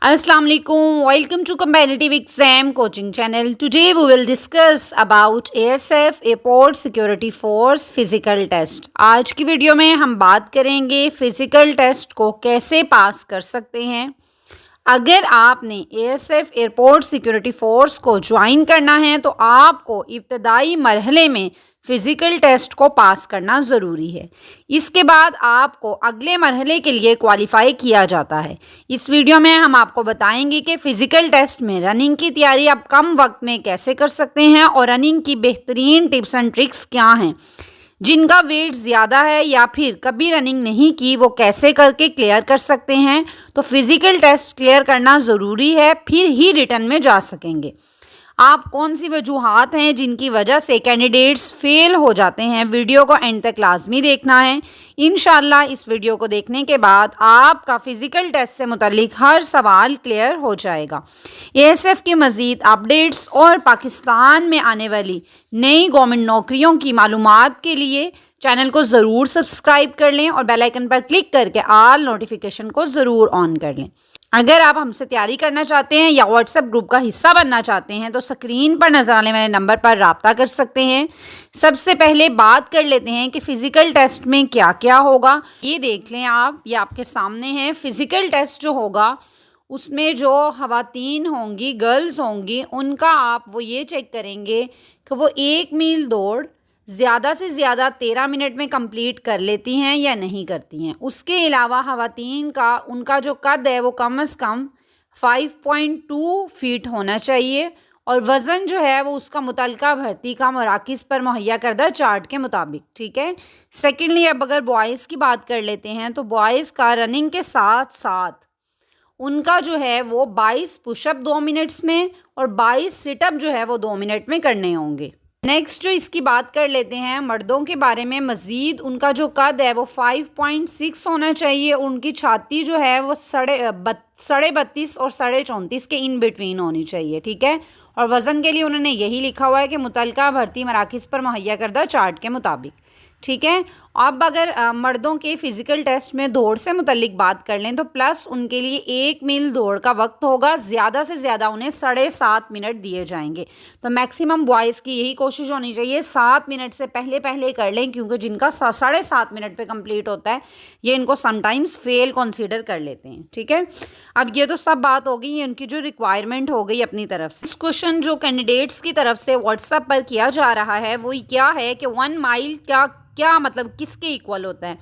Assalamu alaikum. Welcome to Competitive Exam Coaching Channel. Today we will discuss about ASF Airport Security Force Physical Test. आज की video में हम बात करेंगे physical test को कैसे पास कर सकते हैं। अगर आपने ASF एयरपोर्ट सिक्योरिटी फोर्स को ज्वाइन करना है तो आपको इब्तदाई मरहले में फ़िज़िकल टेस्ट को पास करना ज़रूरी है। इसके बाद आपको अगले मरहले के लिए क्वालिफाई किया जाता है। इस वीडियो में हम आपको बताएंगे कि फ़िज़िकल टेस्ट में रनिंग की तैयारी आप कम वक्त में कैसे कर सकते हैं और रनिंग की बेहतरीन टिप्स एंड ट्रिक्स क्या हैं। जिनका वेट ज़्यादा है या फिर कभी रनिंग नहीं की वो कैसे करके क्लियर कर सकते हैं। तो फिज़िकल टेस्ट क्लियर करना ज़रूरी है, फिर ही रिटर्न में जा सकेंगे। आप कौन सी वजूहात हैं जिनकी वजह से कैंडिडेट्स फेल हो जाते हैं, वीडियो को एंड तक लाजमी देखना है। इंशाल्लाह इस वीडियो को देखने के बाद आपका फ़िज़िकल टेस्ट से मुतल्लिक हर सवाल क्लियर हो जाएगा। ASF की मज़ीद अपडेट्स और पाकिस्तान में आने वाली नई गवर्नमेंट नौकरियों की मालूमात के लिए चैनल को ज़रूर सब्सक्राइब कर लें और बेल आइकन पर क्लिक करके ऑल नोटिफिकेशन को ज़रूर ऑन कर लें। अगर आप हमसे तैयारी करना चाहते हैं या व्हाट्सएप ग्रुप का हिस्सा बनना चाहते हैं तो स्क्रीन पर नज़र आने वाले नंबर पर रब्ता कर सकते हैं। सबसे पहले बात कर लेते हैं कि फ़िज़िकल टेस्ट में क्या क्या होगा। ये देख लें आप, ये आपके सामने है। फ़िज़िकल टेस्ट जो होगा उसमें जो ख़वातीन होंगी, गर्ल्स होंगी, उनका आप वो ये चेक करेंगे कि वो 1 मील दौड़ ज़्यादा से ज़्यादा 13 मिनट में कंप्लीट कर लेती हैं या नहीं करती हैं। उसके अलावा ख़वातीन का उनका जो कद है वो कम से कम 5.2 फीट होना चाहिए और वज़न जो है वो उसका मुतल्लिका भर्ती का मराकिज़ पर मुहैया करदा चार्ट के मुताबिक, ठीक है। सेकेंडली अब अगर बॉयज़ की बात कर लेते हैं तो बॉयज़ का रनिंग के साथ साथ उनका जो है वो 22 पुशअप 2 मिनट्स में और 22 सिटअप जो है वो 2 मिनट में करने होंगे। नेक्स्ट जो इसकी बात कर लेते हैं मर्दों के बारे में, मज़ीद उनका जो कद है वो 5.6 होना चाहिए। उनकी छाती जो है वो 32.5 और 34.5 के इन बिटवीन होनी चाहिए, ठीक है। और वज़न के लिए उन्होंने यही लिखा हुआ है कि मुतल्लिका भर्ती मराकिज़ पर मुहैया करदा चार्ट के मुताबिक, ठीक है। अब अगर मर्दों के फ़िज़िकल टेस्ट में दौड़ से मुतल्लिक बात कर लें तो प्लस उनके लिए 1 मील दौड़ का वक्त होगा। ज़्यादा से ज़्यादा उन्हें 7.5 मिनट दिए जाएंगे। तो मैक्सिमम बॉयज़ की यही कोशिश होनी चाहिए 7 मिनट से पहले पहले कर लें, क्योंकि जिनका 7.5 मिनट पे कंप्लीट होता है ये इनको समटाइम्स फेल कंसीडर कर लेते हैं, ठीक है। अब ये तो सब बात हो गई, ये उनकी जो रिक्वायरमेंट हो गई अपनी तरफ से। इस क्वेश्चन जो कैंडिडेट्स की तरफ से व्हाट्सएप पर किया जा रहा है वो क्या है कि 1 माइल क्या मतलब किसके इक्वल होता है।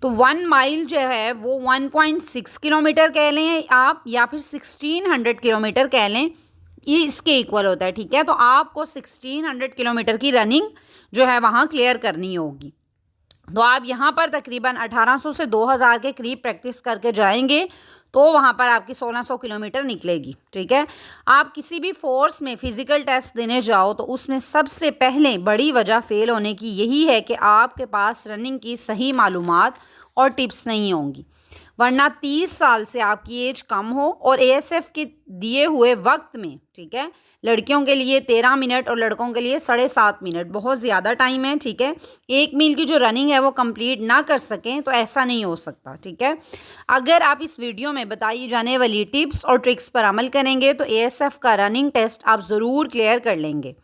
तो 1 माइल जो है वो 1.6 किलोमीटर कह लें आप, या फिर 1600 किलोमीटर कह लें, ये इसके इक्वल होता है, ठीक है। तो आपको 1600 किलोमीटर की रनिंग जो है वहाँ क्लियर करनी होगी। तो आप यहाँ पर तकरीबन 1800 से 2000 के करीब प्रैक्टिस करके जाएंगे तो वहाँ पर आपकी 1600 किलोमीटर निकलेगी, ठीक है। आप किसी भी फोर्स में फ़िज़िकल टेस्ट देने जाओ तो उसमें सबसे पहले बड़ी वजह फ़ेल होने की यही है कि आपके पास रनिंग की सही मालूमात और टिप्स नहीं होंगी, वरना 30 साल से आपकी एज कम हो और ASF के दिए हुए वक्त में, ठीक है। लड़कियों के लिए 13 मिनट और लड़कों के लिए 7.5 मिनट बहुत ज़्यादा टाइम है, ठीक है। 1 मील की जो रनिंग है वो कंप्लीट ना कर सकें तो ऐसा नहीं हो सकता, ठीक है। अगर आप इस वीडियो में बताई जाने वाली टिप्स और ट्रिक्स पर अमल करेंगे तो ASF का रनिंग टेस्ट आप ज़रूर क्लियर कर लेंगे।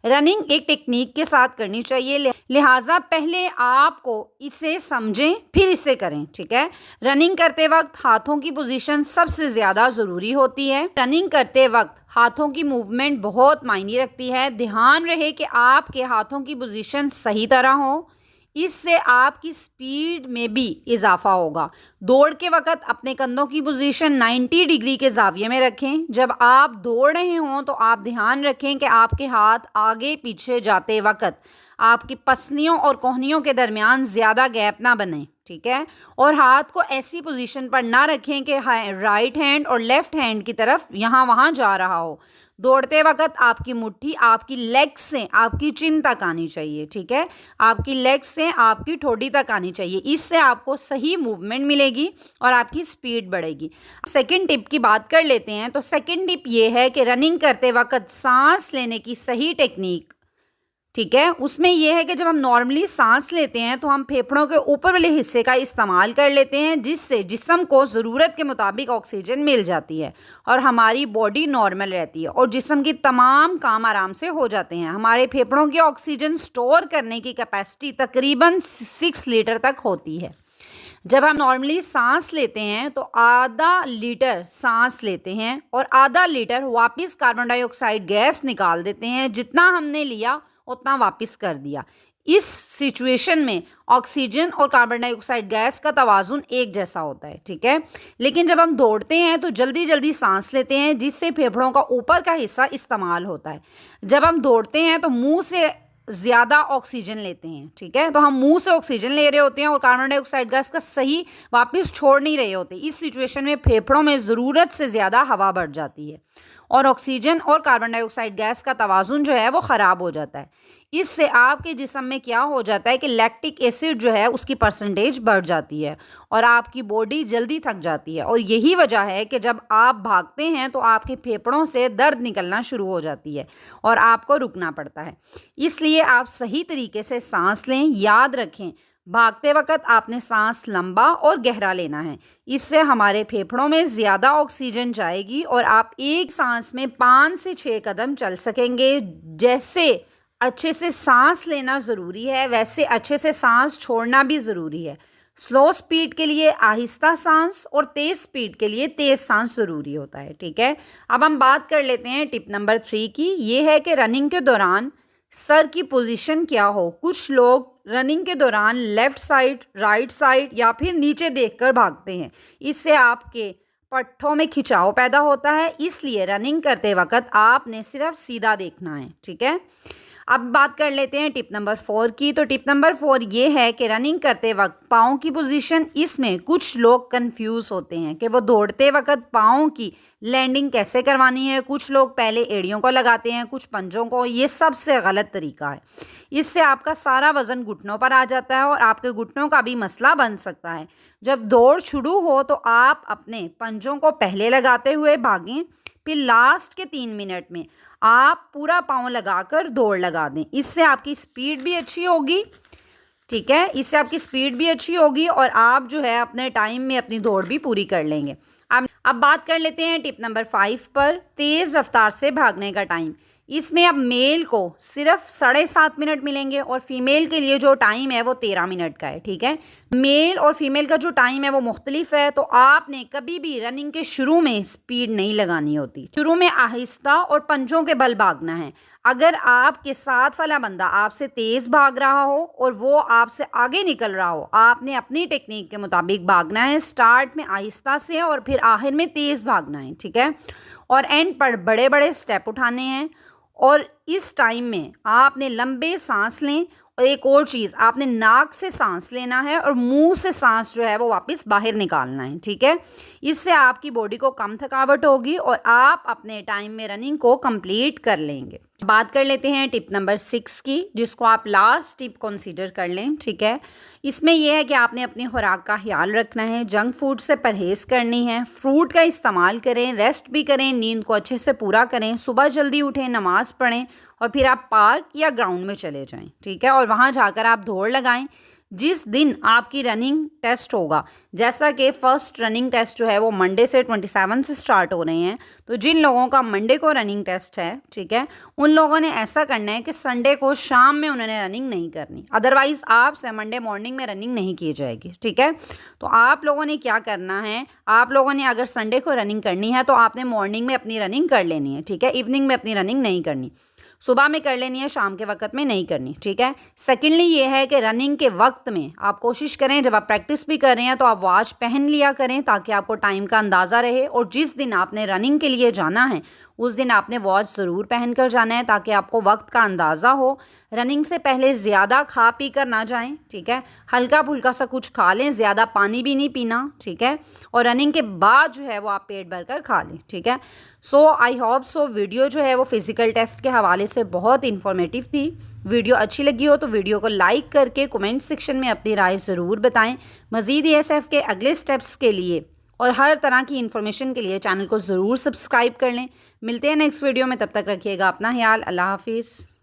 रनिंग एक टेक्निक के साथ करनी चाहिए, लिहाजा पहले आपको इसे समझें फिर इसे करें, ठीक है। रनिंग करते वक्त हाथों की पोजीशन सबसे ज़्यादा ज़रूरी होती है। रनिंग करते वक्त हाथों की मूवमेंट बहुत मायने रखती है। ध्यान रहे कि आपके हाथों की पोजीशन सही तरह हो, इससे आपकी स्पीड में भी इजाफा होगा। दौड़ के वक्त अपने कंधों की पोजीशन 90 डिग्री के जाविये में रखें। जब आप दौड़ रहे हों तो आप ध्यान रखें कि आपके हाथ आगे पीछे जाते वक्त आपकी पसलियों और कोहनियों के दरमियान ज़्यादा गैप ना बने, ठीक है। और हाथ को ऐसी पोजीशन पर ना रखें कि राइट हैंड और लेफ़्ट हैंड की तरफ यहाँ वहाँ जा रहा हो। दौड़ते वक्त आपकी मुट्ठी आपकी लेग से आपकी चिन तक आनी चाहिए, ठीक है। आपकी लेग से आपकी ठोडी तक आनी चाहिए। इससे आपको सही मूवमेंट मिलेगी और आपकी स्पीड बढ़ेगी। सेकंड टिप की बात कर लेते हैं। तो सेकंड टिप ये है कि रनिंग करते वक्त सांस लेने की सही टेक्निक ठीक है। उसमें यह है कि जब हम नॉर्मली सांस लेते हैं तो हम फेफड़ों के ऊपर वाले हिस्से का इस्तेमाल कर लेते हैं, जिससे जिस्म को ज़रूरत के मुताबिक ऑक्सीजन मिल जाती है और हमारी बॉडी नॉर्मल रहती है और जिस्म की तमाम काम आराम से हो जाते हैं। हमारे फेफड़ों की ऑक्सीजन स्टोर करने की कैपेसिटी तकरीबन 6 लीटर तक होती है। जब हम नॉर्मली सांस लेते हैं तो आधा लीटर सांस लेते हैं और आधा लीटर वापस कार्बन डाइऑक्साइड गैस निकाल देते हैं। जितना हमने लिया उतना वापस कर दिया। इस सिचुएशन में ऑक्सीजन और कार्बन डाइऑक्साइड गैस का तवाज़ुन एक जैसा होता है, ठीक है। लेकिन जब हम दौड़ते हैं तो जल्दी जल्दी सांस लेते हैं, जिससे फेफड़ों का ऊपर का हिस्सा इस्तेमाल होता है। जब हम दौड़ते हैं तो मुंह से ज़्यादा ऑक्सीजन लेते हैं, ठीक है। तो हम मुंह से ऑक्सीजन ले रहे होते हैं और कार्बन डाइऑक्साइड गैस का सही वापस छोड़ नहीं रहे होते। इस सिचुएशन में फेफड़ों में ज़रूरत से ज़्यादा हवा बढ़ जाती है और ऑक्सीजन और कार्बन डाइऑक्साइड गैस का तवाज़ुन जो है वो ख़राब हो जाता है। इससे आपके जिस्म में क्या हो जाता है कि लैक्टिक एसिड जो है उसकी परसेंटेज बढ़ जाती है और आपकी बॉडी जल्दी थक जाती है। और यही वजह है कि जब आप भागते हैं तो आपके फेफड़ों से दर्द निकलना शुरू हो जाती है और आपको रुकना पड़ता है। इसलिए आप सही तरीके से सांस लें। याद रखें, भागते वक्त आपने सांस लंबा और गहरा लेना है। इससे हमारे फेफड़ों में ज़्यादा ऑक्सीजन जाएगी और आप एक सांस में 5 से 6 कदम चल सकेंगे। जैसे अच्छे से सांस लेना ज़रूरी है, वैसे अच्छे से सांस छोड़ना भी ज़रूरी है। स्लो स्पीड के लिए आहिस्ता सांस और तेज़ स्पीड के लिए तेज़ सांस ज़रूरी होता है, ठीक है। अब हम बात कर लेते हैं टिप नंबर 3 की। ये है कि रनिंग के दौरान सर की पोजीशन क्या हो। कुछ लोग रनिंग के दौरान लेफ़्ट साइड, राइट साइड या फिर नीचे देखकर भागते हैं। इससे आपके पट्ठों में खिंचाव पैदा होता है। इसलिए रनिंग करते वक्त आपने सिर्फ सीधा देखना है, ठीक है। अब बात कर लेते हैं टिप नंबर 4 की। तो टिप नंबर 4 ये है कि रनिंग करते वक्त पाँव की पोजीशन, इसमें कुछ लोग कंफ्यूज होते हैं कि वो दौड़ते वक्त पाँव की लैंडिंग कैसे करवानी है। कुछ लोग पहले एड़ियों को लगाते हैं, कुछ पंजों को। ये सबसे गलत तरीका है। इससे आपका सारा वज़न घुटनों पर आ जाता है और आपके घुटनों का भी मसला बन सकता है। जब दौड़ शुरू हो तो आप अपने पंजों को पहले लगाते हुए भागें, फिर लास्ट के 3 मिनट में आप पूरा पाँव लगाकर दौड़ लगा दें। इससे आपकी स्पीड भी अच्छी होगी, ठीक है। इससे आपकी स्पीड भी अच्छी होगी और आप जो है अपने टाइम में अपनी दौड़ भी पूरी कर लेंगे। अब बात कर लेते हैं टिप नंबर 5 पर, तेज़ रफ्तार से भागने का टाइम। इसमें अब मेल को सिर्फ 7.5 मिनट मिलेंगे और फीमेल के लिए जो टाइम है वो 13 मिनट का है, ठीक है। मेल और फीमेल का जो टाइम है वो मुख्तलिफ है। तो आपने कभी भी रनिंग के शुरू में स्पीड नहीं लगानी होती। शुरू में आहिस्ता और पंजों के बल भागना है। अगर आपके साथ वाला बंदा आपसे तेज़ भाग रहा हो और वो आपसे आगे निकल रहा हो, आपने अपनी टेक्निक के मुताबिक भागना है। स्टार्ट में आहिस्ता से और फिर आखिर में तेज़ भागना है, ठीक है। और एंड पर बड़े बड़े स्टेप उठाने हैं और इस टाइम में आपने लंबे सांस लें। और एक और चीज़, आपने नाक से सांस लेना है और मुंह से सांस जो है वो वापस बाहर निकालना है, ठीक है। इससे आपकी बॉडी को कम थकावट होगी और आप अपने टाइम में रनिंग को कंप्लीट कर लेंगे। बात कर लेते हैं टिप नंबर 6 की, जिसको आप लास्ट टिप कंसीडर कर लें, ठीक है। इसमें यह है कि आपने अपनी खुराक का ख्याल रखना है, जंक फूड से परहेज़ करनी है, फ्रूट का इस्तेमाल करें, रेस्ट भी करें, नींद को अच्छे से पूरा करें, सुबह जल्दी उठें, नमाज़ पढ़ें और फिर आप पार्क या ग्राउंड में चले जाएं, ठीक है। और वहाँ जाकर आप दौड़ लगाएं। जिस दिन आपकी रनिंग टेस्ट होगा, जैसा कि फ़र्स्ट रनिंग टेस्ट जो है वो मंडे से 27 से स्टार्ट हो रहे हैं, तो जिन लोगों का मंडे को रनिंग टेस्ट है, ठीक है, उन लोगों ने ऐसा करना है कि संडे को शाम में उन्होंने रनिंग नहीं करनी। अदरवाइज़ आपसे मंडे मॉर्निंग में रनिंग नहीं की जाएगी, ठीक है। तो आप लोगों ने क्या करना है, आप लोगों ने अगर संडे को रनिंग करनी है तो आपने मॉर्निंग में अपनी रनिंग कर लेनी है, ठीक है। इवनिंग में अपनी रनिंग नहीं करनी, सुबह में कर लेनी है, शाम के वक्त में नहीं करनी, ठीक है। सेकेंडली ये है कि रनिंग के वक्त में आप कोशिश करें, जब आप प्रैक्टिस भी कर रहे हैं तो आप वॉच पहन लिया करें ताकि आपको टाइम का अंदाज़ा रहे। और जिस दिन आपने रनिंग के लिए जाना है उस दिन आपने वॉच ज़रूर पहन कर जाना है ताकि आपको वक्त का अंदाज़ा हो। रनिंग से पहले ज़्यादा खा पी कर ना जाएं, ठीक है। हल्का फुल्का सा कुछ खा लें, ज़्यादा पानी भी नहीं पीना, ठीक है। और रनिंग के बाद जो है वो आप पेट भर कर खा लें, ठीक है। सो आई होप सो वीडियो जो है वो फिज़िकल टेस्ट के हवाले से बहुत इन्फॉर्मेटिव थी। वीडियो अच्छी लगी हो तो वीडियो को लाइक करके कमेंट सेक्शन में अपनी राय ज़रूर बताएं। मज़ीद ESF के अगले स्टेप्स के लिए और हर तरह की इन्फॉर्मेशन के लिए चैनल को ज़रूर सब्सक्राइब कर लें। मिलते हैं नेक्स्ट वीडियो में, तब तक रखिएगा अपना ख्याल। अल्लाह हाफिज़।